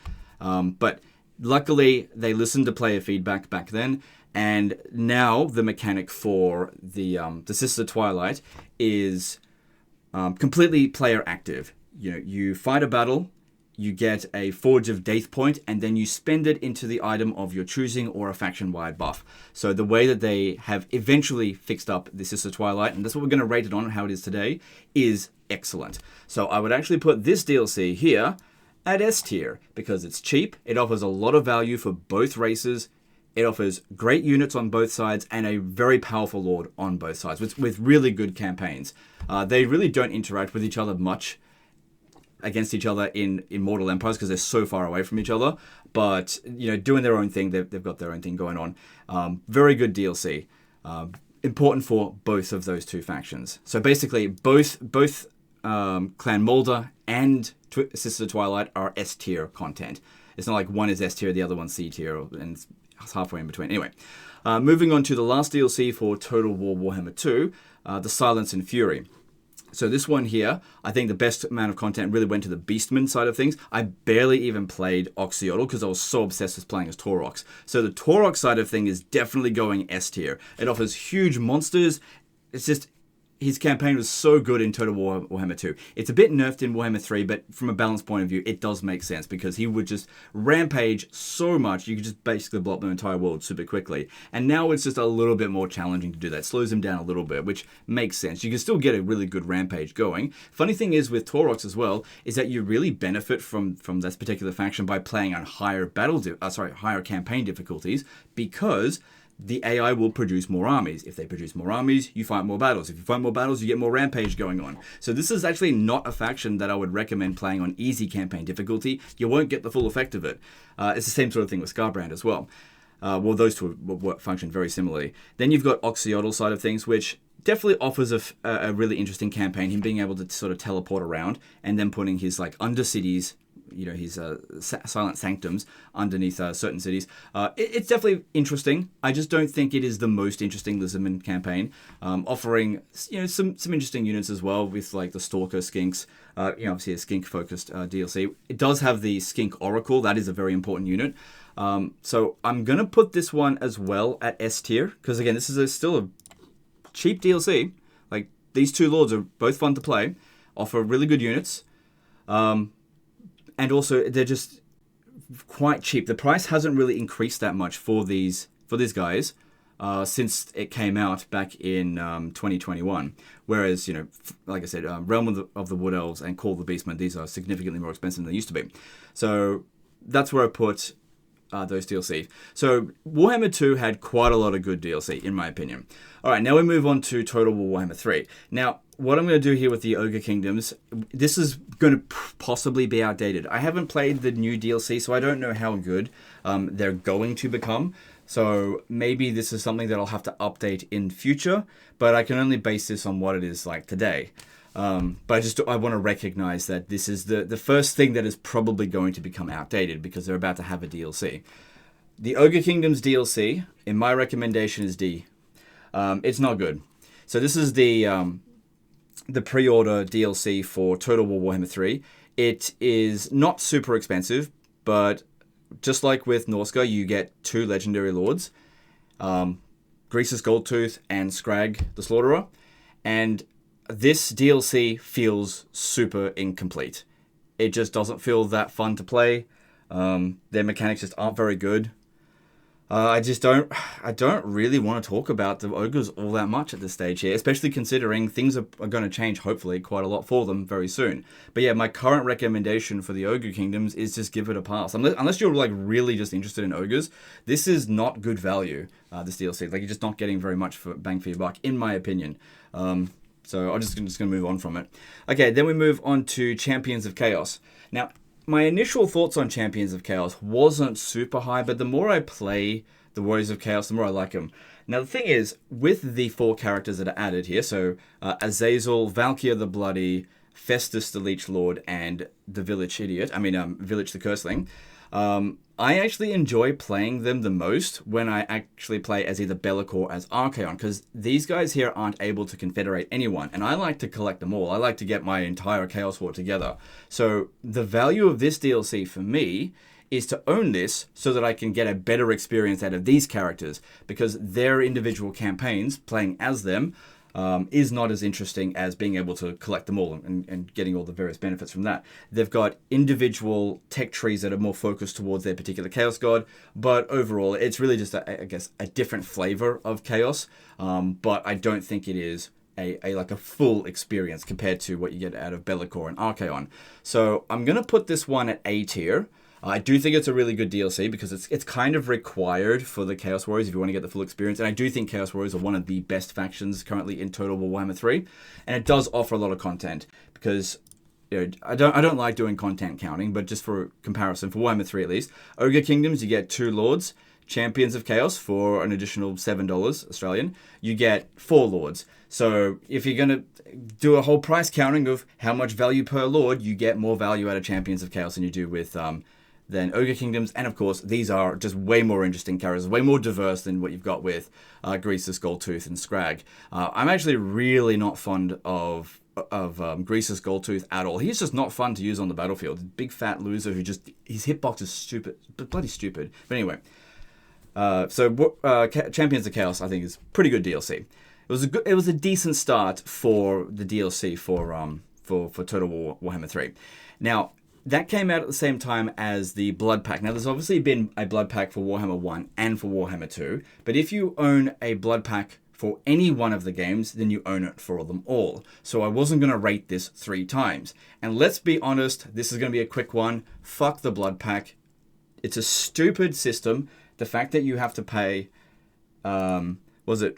But luckily, they listened to player feedback back then, and now the mechanic for the Sister Twilight is completely player active. You know, you fight a battle, you get a Forge of Daith point, and then you spend it into the item of your choosing or a faction-wide buff. So the way that they have eventually fixed up the Sister Twilight, and that's what we're going to rate it on, how it is today, is excellent. So I would actually put this DLC here at S tier, because it's cheap, it offers a lot of value for both races, it offers great units on both sides, and a very powerful Lord on both sides, with really good campaigns. They really don't interact with each other much against each other in Mortal Empires, because they're so far away from each other, but, you know, doing their own thing, they've got their own thing going on. Very good DLC. Important for both of those two factions. So basically, both Clan Molder and Sister Twilight are S tier content. It's not like one is S tier, the other one's C tier, and it's halfway in between. Anyway, moving on to the last DLC for Total War Warhammer 2, the Silence and Fury. So this one here, I think the best amount of content really went to the Beastmen side of things. I barely even played Oxyotl because I was so obsessed with playing as Taurox. So the Taurox side of thing is definitely going S tier. It offers huge monsters. It's just, his campaign was so good in Total War Warhammer 2. It's a bit nerfed in Warhammer 3, but from a balance point of view, it does make sense because he would just rampage so much, you could just basically blow up the entire world super quickly. And now it's just a little bit more challenging to do that. It slows him down a little bit, which makes sense. You can still get a really good rampage going. Funny thing is with Taurox as well, is that you really benefit from this particular faction by playing on higher higher campaign difficulties, because the AI will produce more armies. If they produce more armies, you fight more battles. If you fight more battles, you get more rampage going on. So this is actually not a faction that I would recommend playing on easy campaign difficulty. You won't get the full effect of it. It's the same sort of thing with Scarbrand as well. Well, those two function very similarly. Then you've got Oxyotl side of things, which definitely offers a really interesting campaign. Him being able to sort of teleport around and then putting his like undercities, you know, his silent sanctums underneath certain cities. It's definitely interesting. I just don't think it is the most interesting Lizardman campaign. Offering, you know, some interesting units as well with like the Stalker Skinks. You know, obviously a skink focused DLC. It does have the Skink Oracle. That is a very important unit. So I'm gonna put this one as well at S tier, because again, this is still a cheap DLC. Like, these two Lords are both fun to play, offer really good units. And also, they're just quite cheap. The price hasn't really increased that much for these guys since it came out back in 2021. Whereas, you know, like I said, Realm of the Wood Elves and Call of the Beastmen, these are significantly more expensive than they used to be. So that's where I put those DLC. So Warhammer 2 had quite a lot of good DLC, in my opinion. All right, now we move on to Total War Warhammer 3. Now, what I'm going to do here with the Ogre Kingdoms, this is going to possibly be outdated. I haven't played the new DLC, so I don't know how good they're going to become. So maybe this is something that I'll have to update in future, but I can only base this on what it is like today. But I want to recognize that this is the first thing that is probably going to become outdated, because they're about to have a DLC. The Ogre Kingdoms DLC, in my recommendation, is D. It's not good. So this is the pre-order DLC for Total War Warhammer 3. It is not super expensive, but just like with Norsca, you get 2 legendary lords, Greasus Goldtooth and Scrag the Slaughterer, and this DLC feels super incomplete. It just doesn't feel that fun to play. Their mechanics just aren't very good. I don't really want to talk about the ogres all that much at this stage here, especially considering things are going to change, hopefully, quite a lot for them very soon. But yeah, my current recommendation for the Ogre Kingdoms is just give it a pass. Unless you're like really just interested in ogres, this is not good value, this DLC. Like, you're just not getting very much for bang for your buck, in my opinion. So I'm just going to move on from it. Okay, then we move on to Champions of Chaos. Now, my initial thoughts on Champions of Chaos wasn't super high, but the more I play the Warriors of Chaos, the more I like them. Now, the thing is, with the 4 characters that are added here, so Azazel, Valkyr the Bloody, Festus the Leech Lord, and the Village Village the Curseling, I actually enjoy playing them the most when I actually play as either Bellic or as Archaon, because these guys here aren't able to confederate anyone, and I like to collect them all. I like to get my entire Chaos Horde together. So the value of this DLC for me is to own this so that I can get a better experience out of these characters, because their individual campaigns, playing as them, is not as interesting as being able to collect them all and getting all the various benefits from that. They've got individual tech trees that are more focused towards their particular Chaos God, but overall, it's really just, I guess, a different flavor of Chaos, but I don't think it is like a full experience compared to what you get out of Bellicor and Archaon. So I'm going to put this one at A tier. I do think it's a really good DLC because it's kind of required for the Chaos Warriors if you want to get the full experience. And I do think Chaos Warriors are one of the best factions currently in Total War Warhammer 3. And it does offer a lot of content because, you know, I don't like doing content counting, but just for comparison, for Warhammer 3 at least, Ogre Kingdoms, you get 2 Lords. Champions of Chaos for an additional $7 Australian, you get 4 Lords. So if you're going to do a whole price counting of how much value per Lord, you get more value out of Champions of Chaos than you do with than Ogre Kingdoms. And of course, these are just way more interesting characters, way more diverse than what you've got with Greasus, Goldtooth, and Scrag. I'm actually really not fond of Greasus Goldtooth at all. He's just not fun to use on the battlefield. Big fat loser who just, his hitbox is stupid, bloody stupid. But anyway, Champions of Chaos I think is pretty good DLC. It was a decent start for the DLC for Total War Warhammer 3. Now, that came out at the same time as the Blood Pack. Now, there's obviously been a Blood Pack for Warhammer 1 and for Warhammer 2, but if you own a Blood Pack for any one of the games, then you own it for them all. So I wasn't going to rate this 3 times. And let's be honest, this is going to be a quick one. Fuck the Blood Pack. It's a stupid system. The fact that you have to pay, was it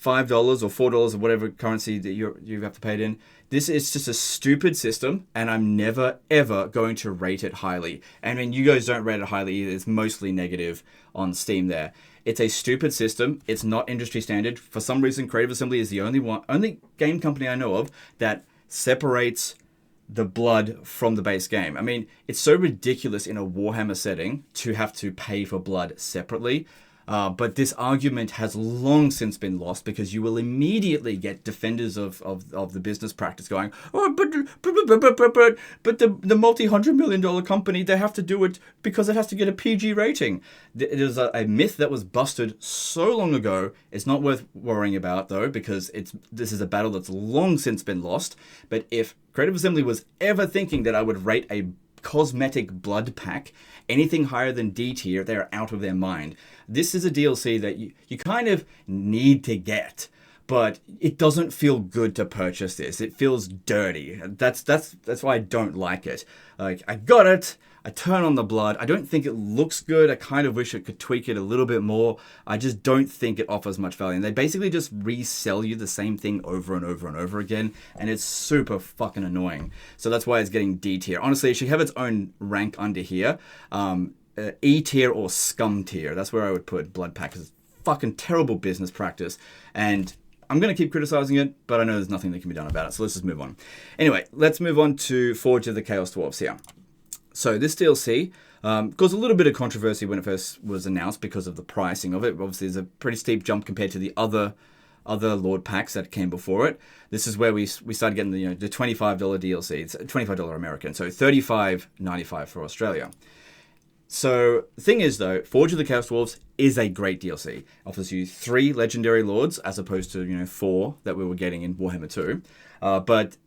$5 or $4 or whatever currency that you have to pay it in. This is just a stupid system, and I'm never, ever going to rate it highly. And when you guys don't rate it highly either, it's mostly negative on Steam there. It's a stupid system. It's not industry standard. For some reason, Creative Assembly is the only game company I know of that separates the blood from the base game. I mean, it's so ridiculous in a Warhammer setting to have to pay for blood separately. But this argument has long since been lost because you will immediately get defenders of the business practice going, oh, but the multi-$100 million company, they have to do it because it has to get a PG rating. It is a myth that was busted so long ago. It's not worth worrying about, though, because this is a battle that's long since been lost. But if Creative Assembly was ever thinking that I would rate a cosmetic blood pack anything higher than D tier, they're out of their mind. This is a DLC that you kind of need to get, but it doesn't feel good to purchase this. It feels dirty. That's why I don't like it. Like, I got it. I turn on the blood. I don't think it looks good. I kind of wish it could tweak it a little bit more. I just don't think it offers much value. And they basically just resell you the same thing over and over and over again. And it's super fucking annoying. So that's why it's getting D tier. Honestly, it should have its own rank under here. E tier or scum tier. That's where I would put Blood Pack. It's fucking terrible business practice. And I'm going to keep criticizing it, but I know there's nothing that can be done about it. So let's just move on. Anyway, let's move on to Forge of the Chaos Dwarfs here. So this DLC caused a little bit of controversy when it first was announced because of the pricing of it. Obviously, there's a pretty steep jump compared to the other Lord packs that came before it. This is where we started getting the $25 DLC. It's $25 American, so $35.95 for Australia. So the thing is, though, Forge of the Chaos Dwarfs is a great DLC. It offers you 3 legendary lords as opposed to 4 that we were getting in Warhammer 2. But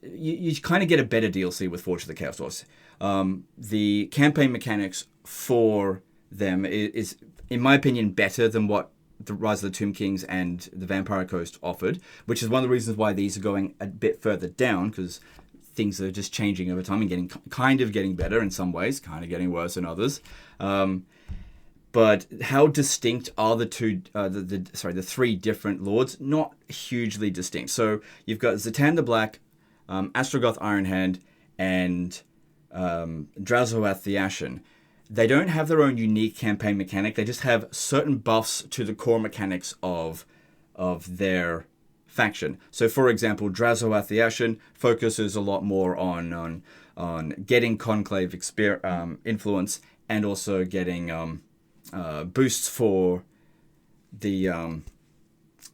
you kind of get a better DLC with Forge of the Chaos Dwarfs. The campaign mechanics for them is in my opinion, better than what the Rise of the Tomb Kings and the Vampire Coast offered, which is one of the reasons why these are going a bit further down, because things are just changing over time and getting better in some ways, kind of getting worse in others. But how distinct are the three different lords? Not hugely distinct. So you've got Zatan the Black, Astrogoth Ironhand, and Drazoath the Ashen. They don't have their own unique campaign mechanic. They just have certain buffs to the core mechanics of their faction. So, for example, Drazoath the Ashen focuses a lot more on getting conclave influence, and also getting boosts for the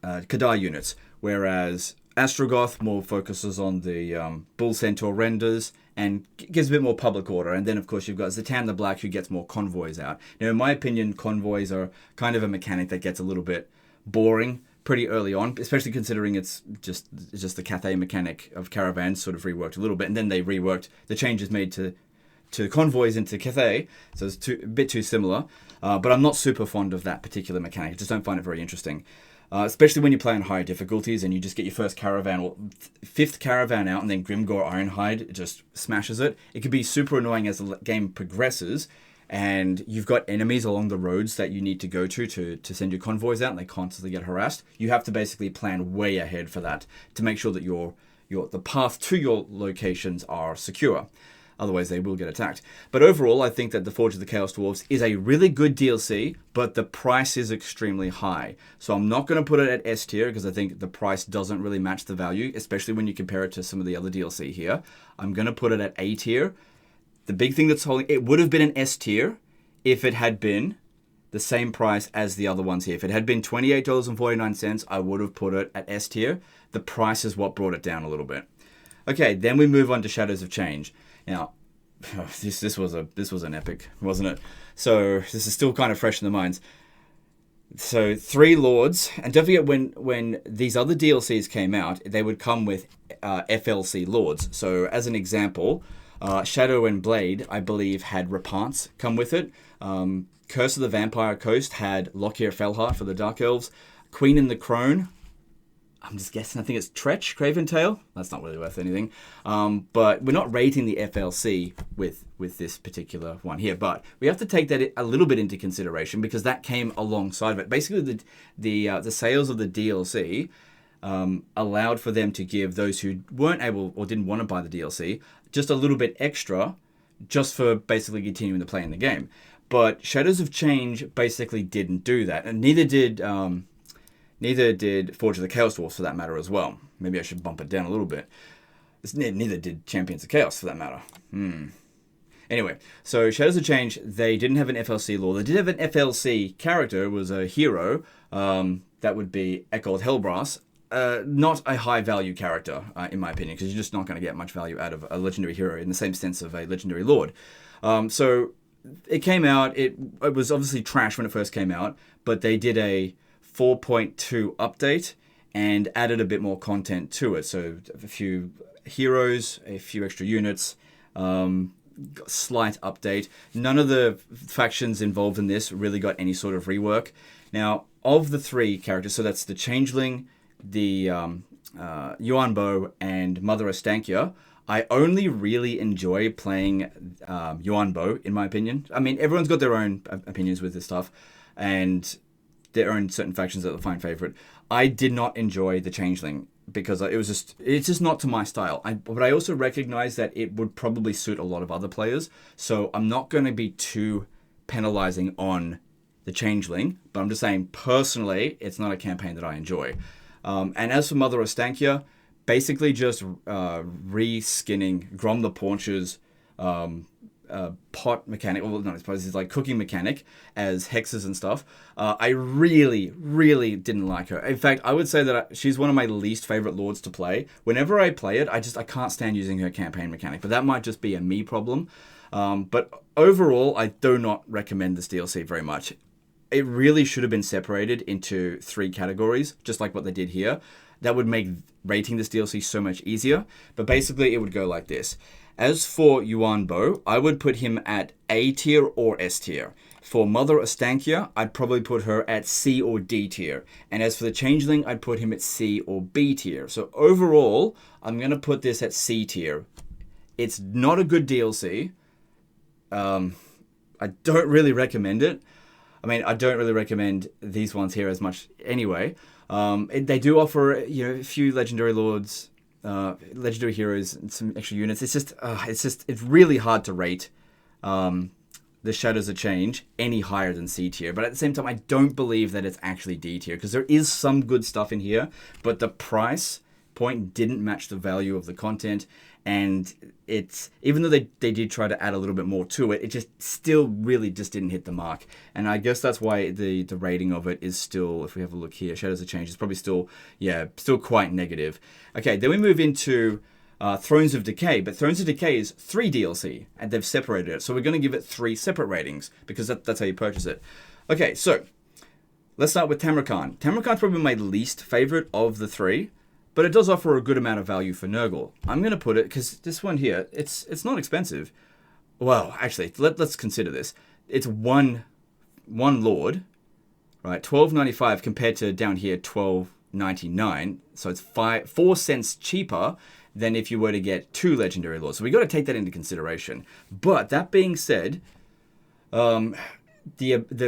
Kadar units, whereas Astrogoth more focuses on the Bull Centaur renders and gives a bit more public order. And then, of course, you've got Zatan the Black, who gets more convoys out. Now, in my opinion, convoys are kind of a mechanic that gets a little bit boring pretty early on, especially considering it's just the Cathay mechanic of caravans sort of reworked a little bit, and then they reworked the changes made to convoys into Cathay, so it's a bit too similar. But I'm not super fond of that particular mechanic. I just don't find it very interesting. Especially when you play on higher difficulties and you just get your first caravan or fifth caravan out, and then Grimgor Ironhide just smashes it. It can be super annoying as the game progresses, and you've got enemies along the roads that you need to go to send your convoys out, and they constantly get harassed. You have to basically plan way ahead for that to make sure that the path to your locations are secure. Otherwise, they will get attacked. But overall, I think that the Forge of the Chaos Dwarfs is a really good DLC, but the price is extremely high. So I'm not going to put it at S tier, because I think the price doesn't really match the value, especially when you compare it to some of the other DLC here. I'm going to put it at A tier. The big thing that's holding it would have been an S tier if it had been the same price as the other ones here. If it had been $28.49, I would have put it at S tier. The price is what brought it down a little bit. Okay, then we move on to Shadows of Change. Now, this was an epic, wasn't it? So this is still kind of fresh in the minds. So 3 lords, and don't forget when these other DLCs came out, they would come with FLC lords. So as an example, Shadow and Blade, I believe, had Repants come with it. Curse of the Vampire Coast had Lockyer Fellheart for the Dark Elves. Queen and the Crone, I'm just guessing, I think it's Tretch, Craventail. That's not really worth anything. But we're not rating the FLC with this particular one here. But we have to take that a little bit into consideration, because that came alongside of it. Basically, the sales of the DLC allowed for them to give those who weren't able or didn't want to buy the DLC just a little bit extra, just for basically continuing to play in the game. But Shadows of Change basically didn't do that, and neither did Forge of the Chaos Dwarfs, for that matter, as well. Maybe I should bump it down a little bit. Neither did Champions of Chaos, for that matter. Anyway, so Shadows of Change, they didn't have an FLC lore. They did have an FLC character. It was a hero. That would be Eckold Hellbrass. Not a high-value character, in my opinion, because you're just not going to get much value out of a legendary hero in the same sense of a legendary lord. So it came out. It was obviously trash when it first came out, but they did a 4.2 update and added a bit more content to it. So a few heroes, a few extra units, slight update. None of the factions involved in this really got any sort of rework. Now, of the 3 characters, so that's the Changeling, the Yuan Bo, and Mother Astankia, I only really enjoy playing Yuan Bo, in my opinion. I mean, everyone's got their own opinions with this stuff, and their own certain factions that they find favorite. I did not enjoy the Changeling, because it's just not to my style. But I also recognize that it would probably suit a lot of other players, so I'm not going to be too penalizing on the Changeling, but I'm just saying, personally, it's not a campaign that I enjoy. And as for Mother Astankia, basically just re-skinning Grom the Paunch's pot mechanic, well, no, I suppose it's like cooking mechanic as hexes and stuff. I really, really didn't like her. In fact, I would say that she's one of my least favorite lords to play. Whenever I play it, I can't stand using her campaign mechanic, but that might just be a me problem. But overall, I do not recommend this DLC very much. It really should have been separated into 3 categories, just like what they did here. That would make rating this DLC so much easier. But basically, it would go like this. As for Yuan Bo, I would put him at A tier or S tier. For Mother Astankia, I'd probably put her at C or D tier. And as for the Changeling, I'd put him at C or B tier. So overall, I'm going to put this at C tier. It's not a good DLC. I don't really recommend it. I mean, I don't really recommend these ones here as much anyway. They do offer, a few legendary lords, legendary heroes, and some extra units. It's really hard to rate the Shadows of Change any higher than C tier. But at the same time, I don't believe that it's actually D tier, because there is some good stuff in here, but the price point didn't match the value of the content. And it's, even though they did try to add a little bit more to it, it just still really just didn't hit the mark. And I guess that's why the rating of it is still, if we have a look here, Shadows of Change is probably still quite negative. Okay, then we move into Thrones of Decay, but Thrones of Decay is 3 DLC, and they've separated it. So we're going to give it 3 separate ratings, because that's how you purchase it. Okay, so let's start with Tamarkan. Tamarkan's probably my least favorite of the 3, but it does offer a good amount of value for Nurgle. I'm going to put it, because this one here, it's not expensive. Well, actually, let's consider this. It's one Lord, right? $12.95 compared to down here $12.99. So it's 4 cents cheaper than if you were to get 2 legendary lords. So we got to take that into consideration. But that being said, the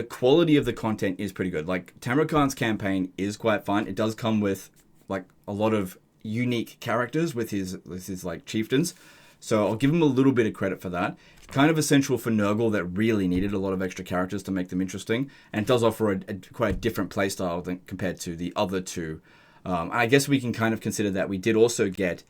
quality of the content is pretty good. Like, Tamarkan's campaign is quite fun. It does come with like a lot of unique characters with his like chieftains. So I'll give him a little bit of credit for that. Kind of essential for Nurgle that really needed a lot of extra characters to make them interesting. And it does offer quite a different playstyle than compared to the other 2. I guess we can kind of consider that we did also get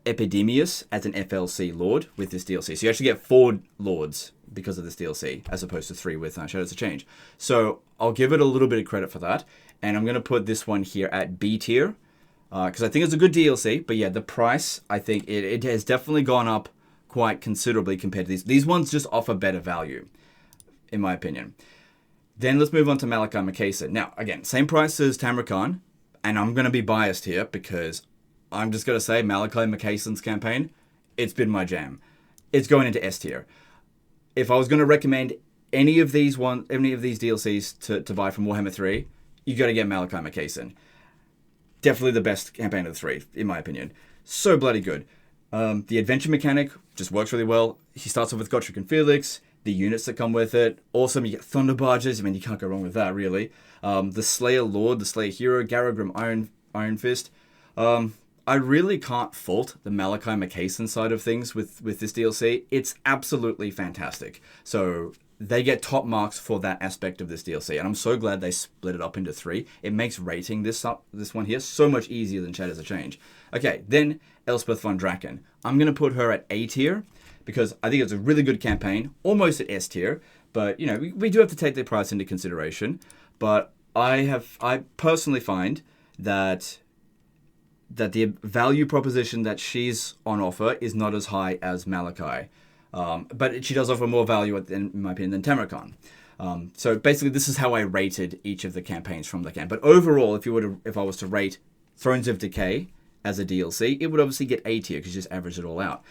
Epidemius as an FLC Lord with this DLC. So you actually get 4 Lords because of this DLC, as opposed to 3 with Shadows of Change. So I'll give it a little bit of credit for that. And I'm going to put this one here at B tier, because I think it's a good DLC. But yeah, the price, I think it has definitely gone up quite considerably compared to these. These ones just offer better value, in my opinion. Then let's move on to Malachi Makason. Now, again, same price as Tamarkan, and I'm going to be biased here because I'm just going to say Malachi Makason's campaign, it's been my jam. It's going into S tier. If I was going to recommend any of these DLCs to buy from Warhammer 3, you got to get Malachi Makason. Definitely the best campaign of the 3, in my opinion. So bloody good. The adventure mechanic just works really well. He starts off with Gotrek and Felix. The units that come with it, awesome. You get Thunder Barges. I mean, you can't go wrong with that, really. The Slayer Lord, the Slayer Hero, Garagrim Iron Fist. I really can't fault the Malachi Makason side of things with this DLC. It's absolutely fantastic. So they get top marks for that aspect of this DLC, and I'm so glad they split it up into 3. It makes rating this one here so much easier than Shadows of Change. Okay, then Elspeth von Draken. I'm going to put her at A tier, because I think it's a really good campaign, almost at S tier, but, we do have to take the price into consideration. But I personally find that the value proposition that she's on offer is not as high as Malachi. But she does offer more value, in my opinion, than Tamarkan. So basically, this is how I rated each of the campaigns from the camp. But overall, if I was to rate Thrones of Decay as a DLC, it would obviously get A tier, because you just average it all out.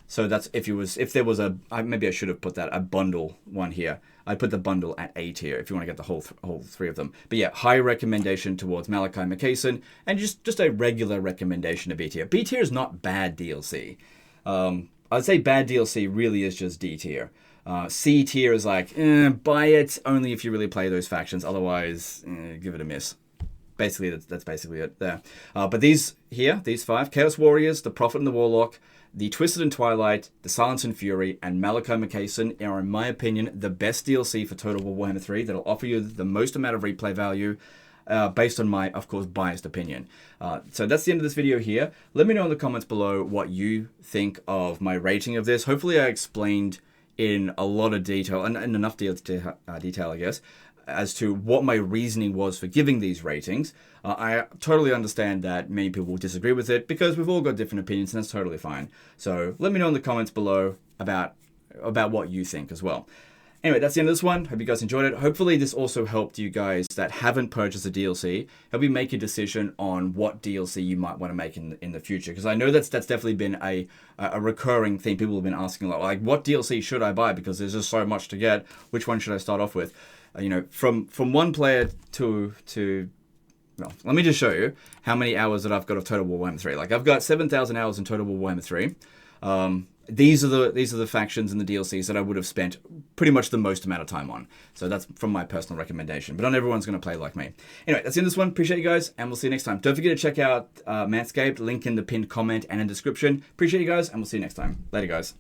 So that's if there was maybe I should have put a bundle one here. I'd put the bundle at A tier if you want to get the whole 3 of them. But yeah, high recommendation towards Malachi Makason, and just a regular recommendation to B tier. B tier is not bad DLC. I'd say bad DLC really is just D tier. C tier is like, buy it only if you really play those factions. Otherwise, give it a miss. Basically, that's basically it there. But these 5, Chaos Warriors, the Prophet and the Warlock, the Twisted and Twilight, the Silence and Fury, and Malachi Makason are, in my opinion, the best DLC for Total War Warhammer 3 that'll offer you the most amount of replay value, based on my, of course, biased opinion. So that's the end of this video here. Let me know in the comments below what you think of my rating of this. Hopefully I explained in a lot of detail, and enough detail, I guess, as to what my reasoning was for giving these ratings. I totally understand that many people will disagree with it, because we've all got different opinions, and that's totally fine. So let me know in the comments below about what you think as well. Anyway, that's the end of this one. Hope you guys enjoyed it. Hopefully this also helped you guys that haven't purchased a DLC. Help you make a decision on what DLC you might want to make in the future. Because I know that's definitely been a recurring thing. People have been asking a lot, like, what DLC should I buy? Because there's just so much to get. Which one should I start off with? You know, from one player to well, let me just show you how many hours that I've got of Total War Warhammer 3. Like, I've got 7,000 hours in Total War Warhammer 3. These are the factions and the DLCs that I would have spent pretty much the most amount of time on. So that's from my personal recommendation. But not everyone's going to play like me. Anyway, that's the end of this one. Appreciate you guys, and we'll see you next time. Don't forget to check out Manscaped. Link in the pinned comment and in the description. Appreciate you guys, and we'll see you next time. Later, guys.